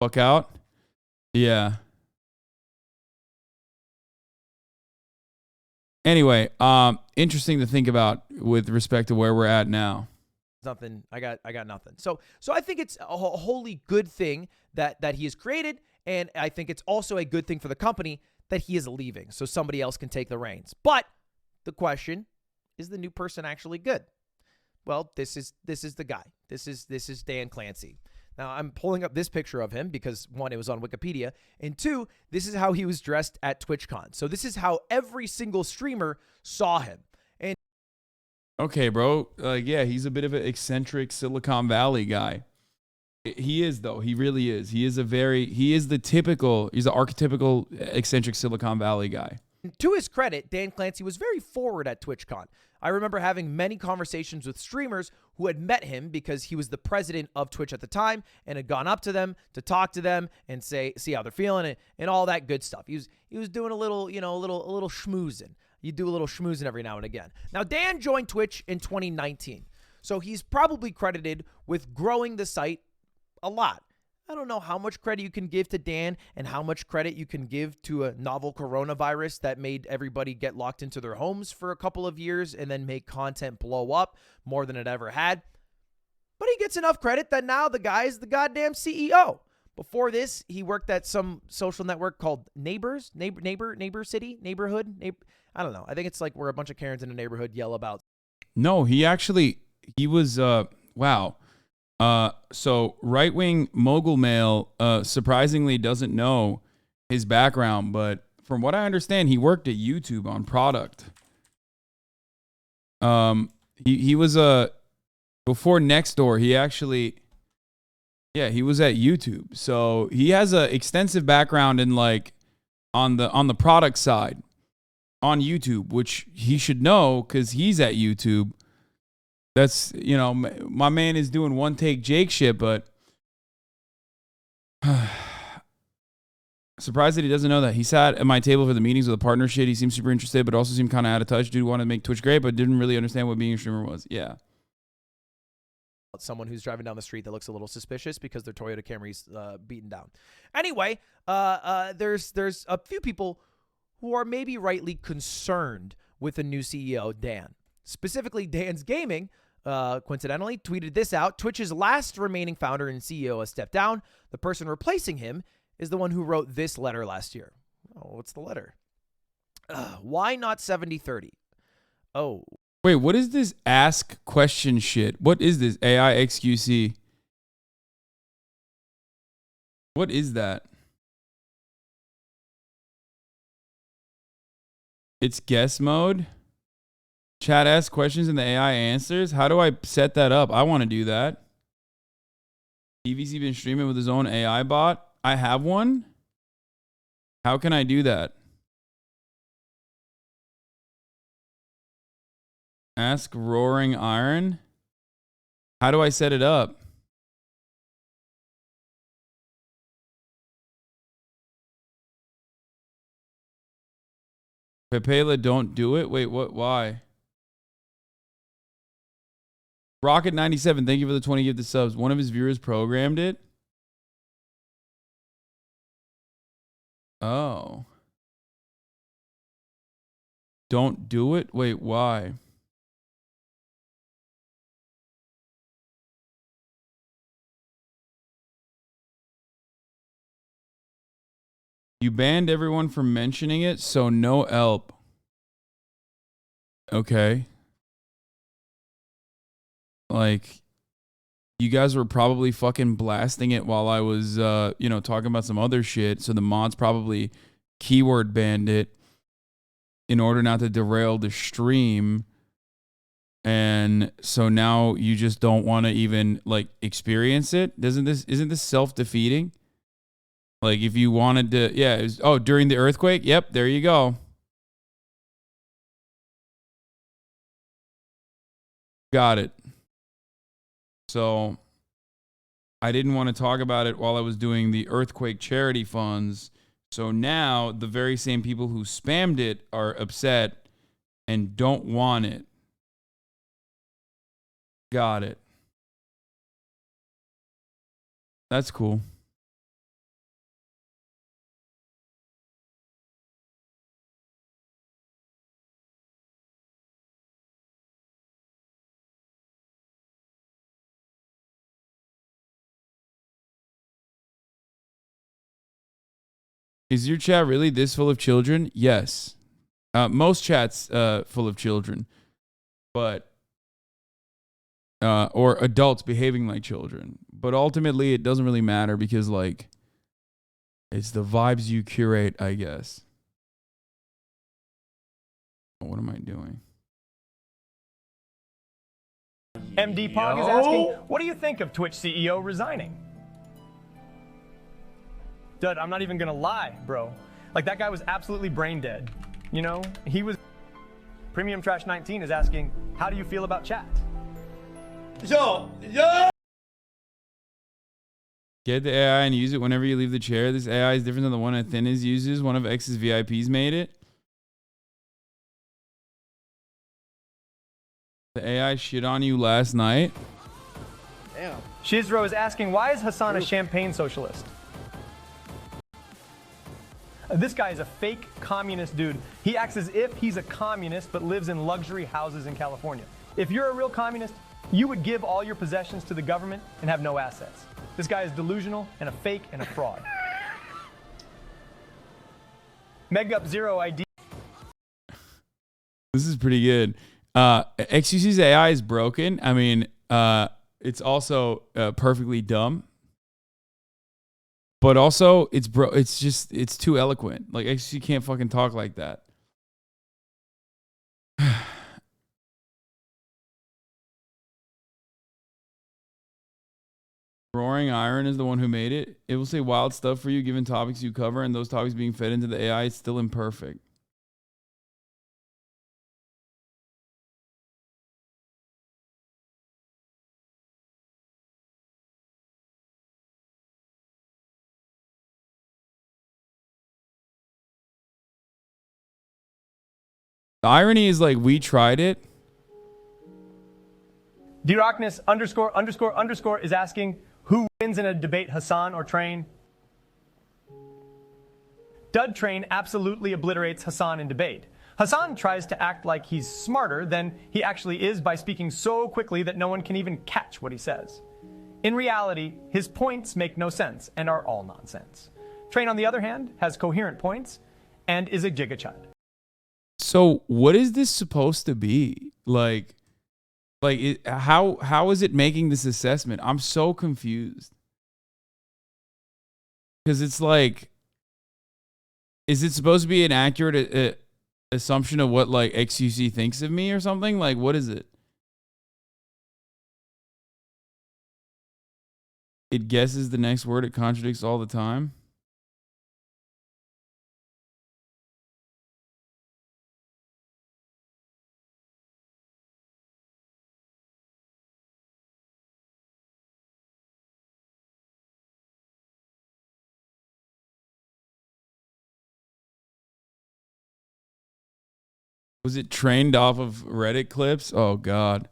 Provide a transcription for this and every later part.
Fuck out. Yeah. Anyway, interesting to think about with respect to where we're at now. Nothing. I got nothing. So I think it's a wholly good thing that he has created, and I think it's also a good thing for the company that he is leaving, so somebody else can take the reins. But the question is, the new person actually good? Well, this is the guy. This is Dan Clancy. Now, I'm pulling up this picture of him because, one, it was on Wikipedia, and two, this is how he was dressed at TwitchCon. So this is how every single streamer saw him. And okay, bro. Yeah, he's a bit of an eccentric Silicon Valley guy. He is, though. He really is. He's the archetypical eccentric Silicon Valley guy. To his credit, Dan Clancy was very forward at TwitchCon. I remember having many conversations with streamers who had met him because he was the president of Twitch at the time and had gone up to them to talk to them and see how they're feeling and all that good stuff. He was doing a little schmoozing. You do a little schmoozing every now and again. Now, Dan joined Twitch in 2019, so he's probably credited with growing the site a lot. I don't know how much credit you can give to Dan and how much credit you can give to a novel coronavirus that made everybody get locked into their homes for a couple of years and then make content blow up more than it ever had. But he gets enough credit that now the guy is the goddamn CEO. Before this, he worked at some social network called Neighbor City, Neighborhood. I don't know. I think it's like where a bunch of Karens in a neighborhood yell about. No, he was, wow. So right-wing mogul male surprisingly doesn't know his background, but from what I understand, he worked at YouTube on product. He was before Nextdoor. He was at YouTube, so he has a extensive background in like on the product side on YouTube, which he should know because he's at YouTube. That's, my man is doing one take Jake shit, but surprised that he doesn't know that. He sat at my table for the meetings with a partner shit. He seemed super interested, but also seemed kind of out of touch. Dude wanted to make Twitch great, but didn't really understand what being a streamer was. Yeah. Someone who's driving down the street that looks a little suspicious because their Toyota Camry's beaten down. Anyway, there's a few people who are maybe rightly concerned with the new CEO, Dan. Specifically, Dan's Gaming, coincidentally, tweeted this out. Twitch's last remaining founder and CEO has stepped down. The person replacing him is the one who wrote this letter last year. Oh, what's the letter? Why not 70-30? Oh. Wait, what is this ask question shit? What is this AI XQC? What is that? It's guess mode. Chat asks questions and the AI answers. How do I set that up? I want to do that. EVC been streaming with his own AI bot. I have one. How can I do that? Ask Roaring Iron. How do I set it up? Pepela, don't do it. Wait, what? Why? Rocket97, thank you for the 20 gifted subs. One of his viewers programmed it. Oh. Don't do it? Wait, why? You banned everyone from mentioning it, so no help. Okay. Like, you guys were probably fucking blasting it while I was, talking about some other shit. So the mods probably keyword banned it in order not to derail the stream. And so now you just don't want to even like experience it. Isn't this self-defeating? Like if you wanted to, yeah. During the earthquake. Yep. There you go. Got it. So I didn't want to talk about it while I was doing the earthquake charity funds. So now the very same people who spammed it are upset and don't want it. Got it. That's cool. Is your chat really this full of children? Yes. Most chats full of children, but or adults behaving like children. But ultimately, it doesn't really matter because like it's the vibes you curate, I guess. What am I doing? MD Pog is asking, what do you think of Twitch CEO resigning? Dude, I'm not even gonna lie, bro. Like, that guy was absolutely brain dead. You know, he was... Premium Trash 19 is asking, how do you feel about chat? Yo! Get the AI and use it whenever you leave the chair. This AI is different than the one Athena's uses. One of X's VIPs made it. The AI shit on you last night. Damn. Shizro is asking, why is Hasan a champagne socialist? This guy is a fake communist dude. He acts as if he's a communist but lives in luxury houses in California. If you're a real communist, you would give all your possessions to the government and have no assets. This guy is delusional and a fake and a fraud. Megup Zero ID. This is pretty good. XQC's AI is broken. I mean, it's also perfectly dumb. But also, it's too eloquent. Like, XQC can't fucking talk like that. Roaring Iron is the one who made it. It will say wild stuff for you given topics you cover, and those topics being fed into the AI is still imperfect. The irony is, like, we tried it. D-Rockness ___ is asking, who wins in a debate, Hasan or Train? Dud Train absolutely obliterates Hasan in debate. Hasan tries to act like he's smarter than he actually is by speaking so quickly that no one can even catch what he says. In reality, his points make no sense and are all nonsense. Train, on the other hand, has coherent points and is a gigachud. So what is this supposed to be? How is it making this assessment? I'm so confused. Because it's like, is it supposed to be an accurate assumption of what like XQC thinks of me or something? Like, what is it? It guesses the next word. It contradicts all the time. Was it trained off of Reddit clips? Oh, God.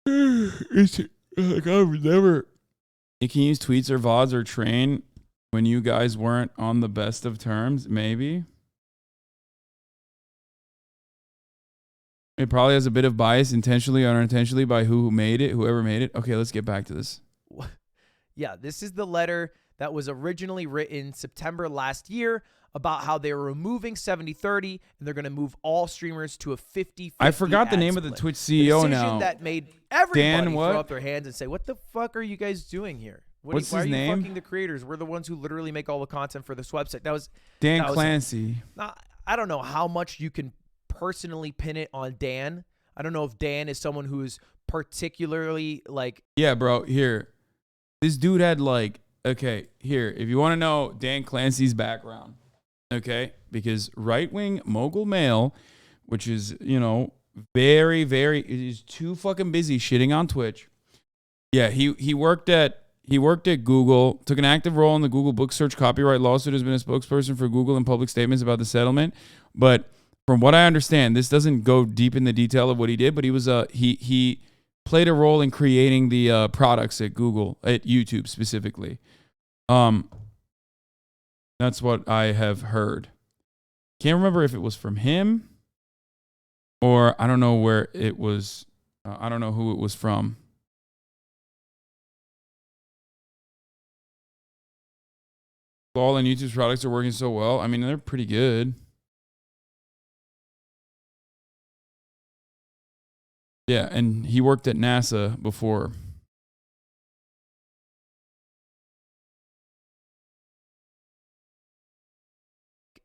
It's like I've never. It can use tweets or VODs or train when you guys weren't on the best of terms, maybe. It probably has a bit of bias intentionally or unintentionally by whoever made it. Okay, let's get back to this. Yeah, this is the letter that was originally written September last year about how they were removing 70/30 and they're going to move all streamers to a 50/50. I forgot the name of the Twitch CEO now. That made everybody Dan, what? throw up their hands and say, "What the fuck are you guys doing here? What's why his are you name? fucking the creators? We're the ones who literally make all the content for this website." That was Dan Clancy. I don't know how much you can personally pin it on Dan. I don't know if Dan is someone who is particularly like. Yeah, bro. Here, this dude had like. Okay, here. If you want to know Dan Clancy's background, okay, because right-wing mogul male, which is very, very, is too fucking busy shitting on Twitch. Yeah, he worked at Google, took an active role in the Google book search copyright lawsuit, has been a spokesperson for Google in public statements about the settlement. But from what I understand, this doesn't go deep in the detail of what he did, but he was he played a role in creating the products at Google, at YouTube specifically. That's what I have heard. Can't remember if it was from him or I don't know where it was I don't know who it was from. All and YouTube's products are working so well. I mean, they're pretty good. Yeah, and he worked at NASA before.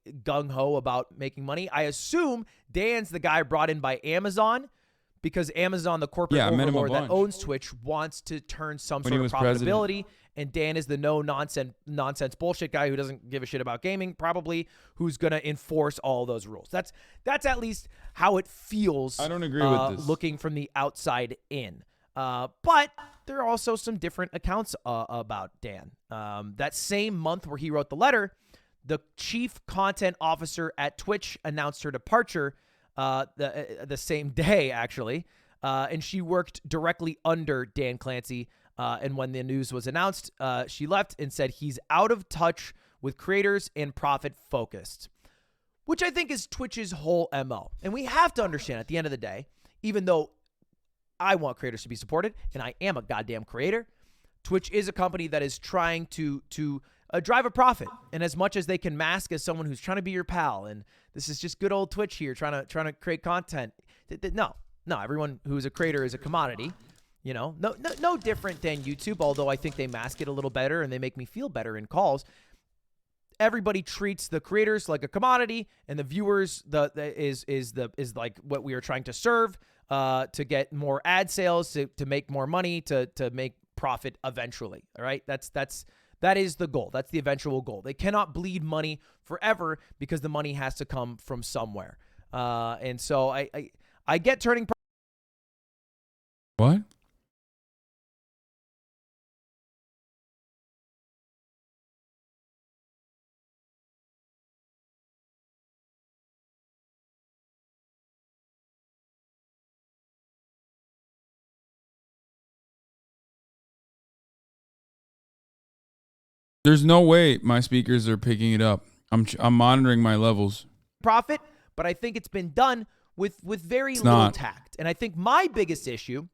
Gung-ho about making money. I assume Dan's the guy brought in by Amazon because Amazon, the corporate overlord that owns Twitch, wants to turn some sort of profitability. And Dan is the no-nonsense bullshit guy who doesn't give a shit about gaming, probably, who's going to enforce all those rules. That's at least how it feels. I don't agree with this. Looking from the outside in. But there are also some different accounts about Dan. That same month where he wrote the letter, the chief content officer at Twitch announced her departure the same day, actually. And she worked directly under Dan Clancy. And when the news was announced, she left and said he's out of touch with creators and profit focused, which I think is Twitch's whole MO. And we have to understand at the end of the day, even though I want creators to be supported and I am a goddamn creator, Twitch is a company that is trying to drive a profit. And as much as they can mask as someone who's trying to be your pal, and this is just good old Twitch here trying to create content. No, everyone who's a creator is a commodity. You know, no different than YouTube, although I think they mask it a little better and they make me feel better in calls. Everybody treats the creators like a commodity, and the viewers is like what we are trying to serve to get more ad sales, to make more money, to make profit eventually. All right, that is the goal. That's the eventual goal. They cannot bleed money forever because the money has to come from somewhere. And so I get turning. What? There's no way my speakers are picking it up. I'm monitoring my levels. Profit, but I think it's been done with very little tact. And I think my biggest issue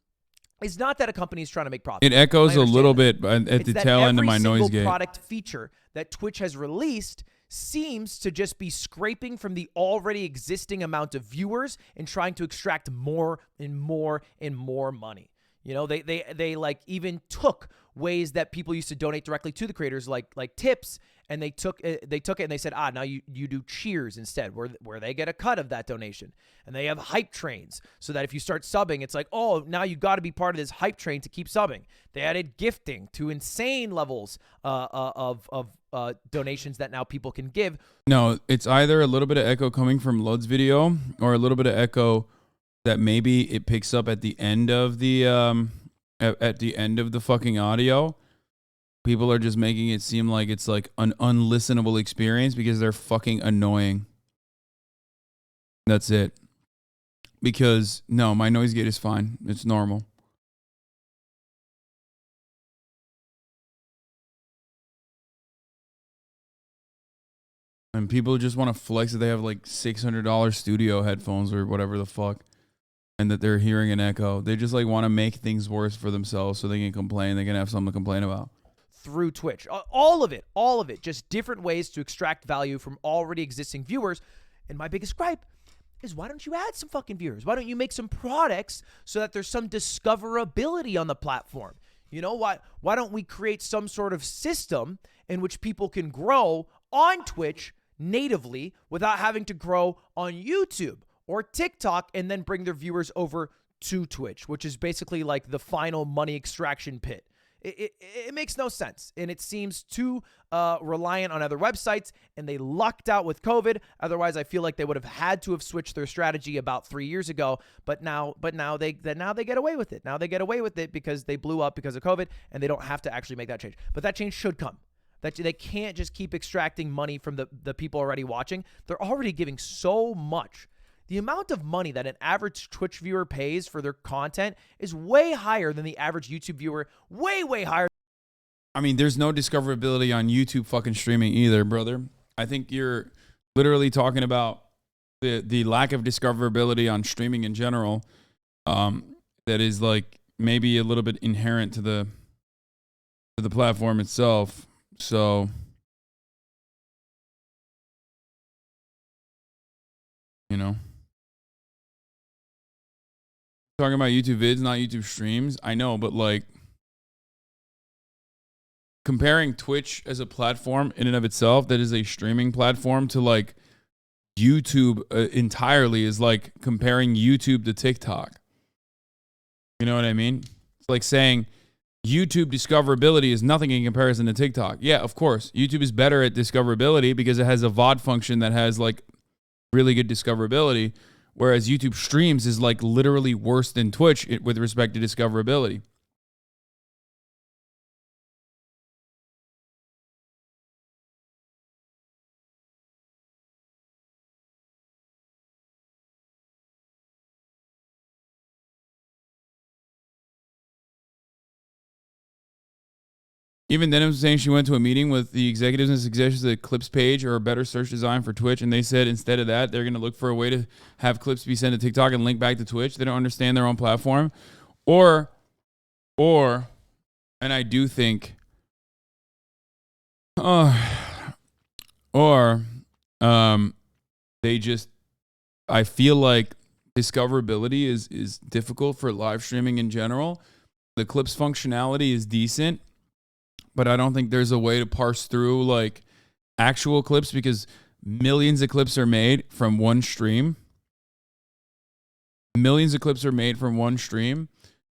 is not that a company is trying to make profit. It echoes a little bit at the tail end of my noise gate. Every product feature that Twitch has released seems to just be scraping from the already existing amount of viewers and trying to extract more and more and more money. You know, they like even took ways that people used to donate directly to the creators, like tips, and they took it and they said, now you do cheers instead, where they get a cut of that donation. And they have hype trains so that if you start subbing, it's like, oh, now you got to be part of this hype train to keep subbing. They added gifting to insane levels of donations that now people can give. No, it's either a little bit of echo coming from Lud's video or a little bit of echo that maybe it picks up at the end of the fucking audio. People are just making it seem like it's like an unlistenable experience because they're fucking annoying. That's it. Because no, my noise gate is fine. It's normal. And people just want to flex that they have like $600 studio headphones or whatever the fuck, and that they're hearing an echo. They just like want to make things worse for themselves so they can complain. They can have something to complain about. Through Twitch. All of it. Just different ways to extract value from already existing viewers. And my biggest gripe is, why don't you add some fucking viewers? Why don't you make some products so that there's some discoverability on the platform? You know, why don't we create some sort of system in which people can grow on Twitch natively without having to grow on YouTube or TikTok and then bring their viewers over to Twitch, which is basically like the final money extraction pit. It makes no sense, and it seems too reliant on other websites, and they lucked out with COVID. Otherwise, I feel like they would have had to have switched their strategy about 3 years ago. But now they get away with it. Now they get away with it because they blew up because of COVID, and they don't have to actually make that change. But that change should come. That they can't just keep extracting money from the people already watching. They're already giving so much. The amount of money that an average Twitch viewer pays for their content is way higher than the average YouTube viewer. Way higher. I mean, there's no discoverability on YouTube fucking streaming either, brother. I think you're literally talking about the lack of discoverability on streaming in general. that is like maybe a little bit inherent to the platform itself. So, you know, talking about YouTube vids, not YouTube streams. I know, but like comparing Twitch as a platform in and of itself that is a streaming platform to like YouTube entirely is like comparing YouTube to TikTok. You know what I mean? It's like saying YouTube discoverability is nothing in comparison to TikTok. Yeah, of course. YouTube is better at discoverability because it has a VOD function that has like really good discoverability, whereas YouTube streams is like literally worse than Twitch with respect to discoverability. Even then, I was saying she went to a meeting with the executives and suggested a clips page or a better search design for Twitch, and they said instead of that, they're going to look for a way to have clips be sent to TikTok and link back to Twitch. They don't understand their own platform. Or, and I do think, they just, I feel like discoverability is difficult for live streaming in general. The clips functionality is decent, but I don't think there's a way to parse through like actual clips because millions of clips are made from one stream. Millions of clips are made from one stream,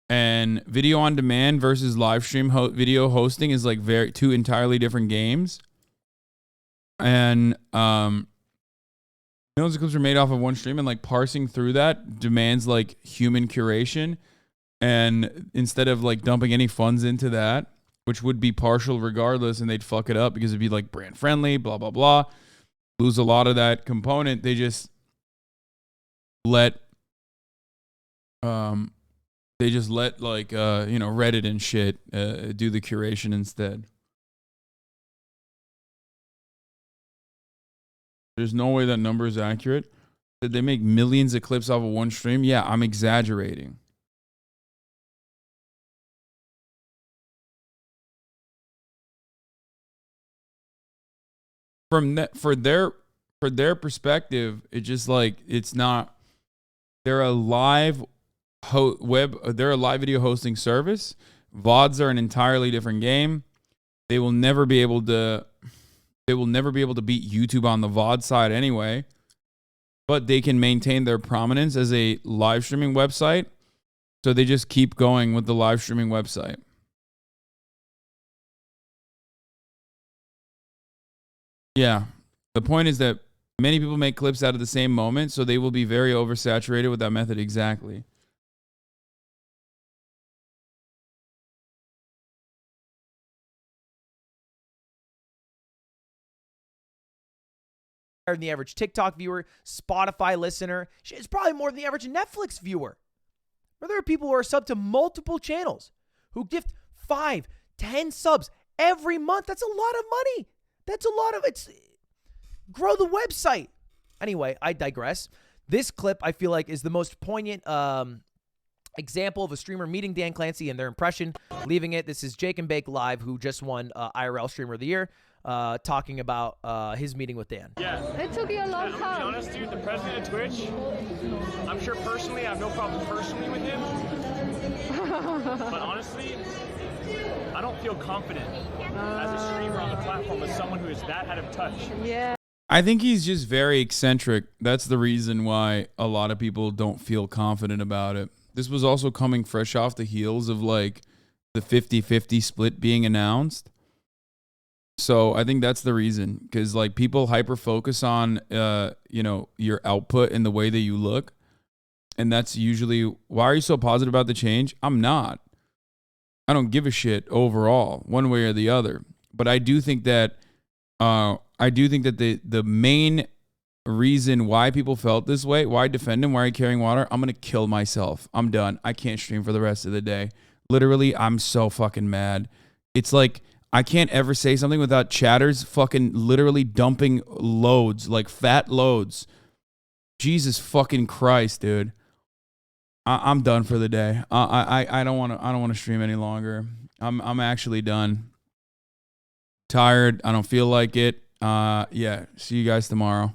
and video on demand versus live stream video hosting is like two entirely different games. And millions of clips are made off of one stream, and like parsing through that demands like human curation. And instead of like dumping any funds into that, which would be partial regardless, and they'd fuck it up because it'd be like brand friendly, blah, blah, blah. Lose a lot of that component. They just let like, Reddit and shit do the curation instead. There's no way that number is accurate. Did they make millions of clips off of one stream? Yeah, I'm exaggerating. For their perspective, it's just like it's not. They're a live they're a live video hosting service. VODs are an entirely different game. They will never be able to beat YouTube on the VOD side anyway. But they can maintain their prominence as a live streaming website. So they just keep going with the live streaming website. Yeah. The point is that many people make clips out of the same moment, so they will be very oversaturated with that method. Exactly. Than the average TikTok viewer, Spotify listener. It's probably more than the average Netflix viewer. Where there are people who are subbed to multiple channels who gift 5, 10 subs every month. That's a lot of money. That's a lot of it's. Grow the website. Anyway, I digress. This clip, I feel like, is the most poignant example of a streamer meeting Dan Clancy and their impression, leaving it. This is Jake and Bake Live, who just won IRL Streamer of the Year, talking about his meeting with Dan. Yeah. It took you a long I'm time. gonna be honest, dude, the president of Twitch, I'm sure personally, I have no problem personally with him. But honestly, I don't feel confident as a streamer on the platform with someone who is that out of touch. Yeah. I think he's just very eccentric. That's the reason why a lot of people don't feel confident about it. This was also coming fresh off the heels of like the 50-50 split being announced. So I think that's the reason, because like people hyper focus on your output and the way that you look. And that's usually, why are you so positive about the change? I'm not. I don't give a shit overall, one way or the other. But I do think that the main reason why people felt this way, why defend him, why are you carrying water? I'm going to kill myself. I'm done. I can't stream for the rest of the day. Literally, I'm so fucking mad. It's like, I can't ever say something without chatters fucking literally dumping loads, like fat loads. Jesus fucking Christ, dude. I'm done for the day. I don't want to stream any longer. I'm actually done. Tired. I don't feel like it. Yeah. See you guys tomorrow.